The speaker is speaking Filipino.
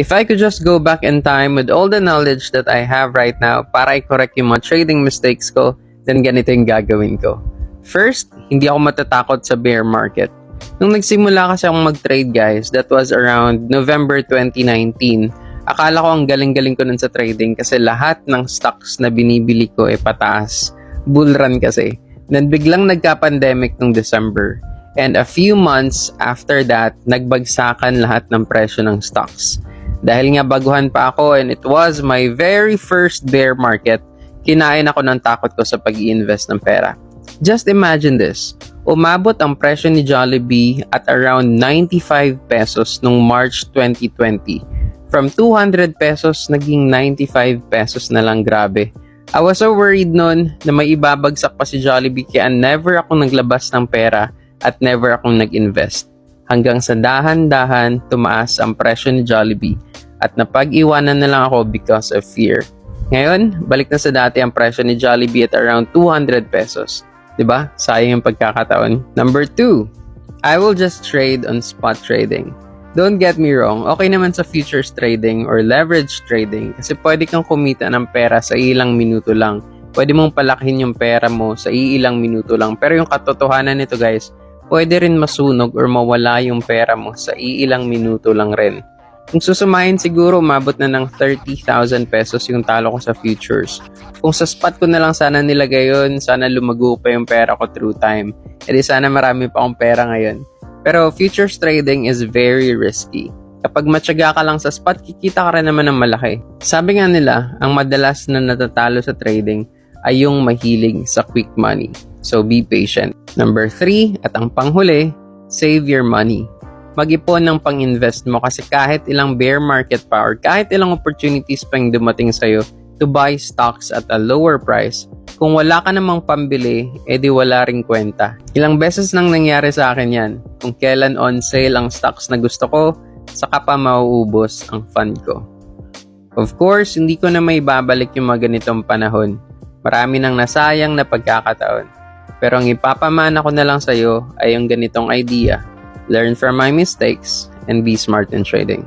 If I could just go back in time with all the knowledge that I have right now para i-correct yung mga trading mistakes ko, then ganito yung gagawin ko. First, hindi ako matatakot sa bear market. Nung nagsimula kasi akong mag-trade guys, that was around November 2019. Akala ko ang galing-galing ko nun sa trading kasi lahat ng stocks na binibili ko ay pataas. Bull run kasi. Then biglang nagka-pandemic nung December. And a few months after that, nagbagsakan lahat ng presyo ng stocks. Dahil nga baguhan pa ako and it was my very first bear market, kinain ako ng takot ko sa pag-i-invest ng pera. Just imagine this. Umabot ang presyo ni Jollibee at around 95 pesos nung March 2020. From 200 pesos, naging 95 pesos na lang, grabe. I was so worried nun na may ibabagsak pa si Jollibee kaya never akong naglabas ng pera at never akong nag-invest. Hanggang sa dahan-dahan, tumaas ang presyo ni Jollibee at napag-iwanan na lang ako because of fear. Ngayon, balik na sa dati ang presyo ni Jollibee at around 200 pesos. Diba? Sayang yung pagkakataon. Number 2, I will just trade on spot trading. Don't get me wrong, okay naman sa futures trading or leverage trading kasi pwede kang kumita ng pera sa ilang minuto lang. Pwede mong palakihin yung pera mo sa ilang minuto lang. Pero yung katotohanan nito guys, pwede rin masunog or mawala yung pera mo sa ilang minuto lang rin. Kung susumahin siguro, umabot na ng 30,000 pesos yung talo ko sa futures. Kung sa spot ko na lang sana nilagay yun, sana lumago pa yung pera ko through time. E di sana marami pa akong pera ngayon. Pero futures trading is very risky. Kapag matyaga ka lang sa spot, kikita ka rin naman ng malaki. Sabi nga nila, ang madalas na natatalo sa trading ay yung mahilig sa quick money. So be patient. Number 3, at ang panghuli, save your money. Mag-ipon ng pang-invest mo kasi kahit ilang bear market pa or kahit ilang opportunities pang dumating sa'yo to buy stocks at a lower price, kung wala ka namang pambili, edi wala ring kwenta. Ilang beses nang nangyari sa akin yan. Kung kailan on sale ang stocks na gusto ko, saka pa mauubos ang fund ko. Of course, hindi ko na may babalik yung mga ganitong panahon. Marami nang nasayang na pagkakataon. Pero ang ipapamana ko na lang sa'yo ay yung ganitong idea. Learn from my mistakes and be smart in trading.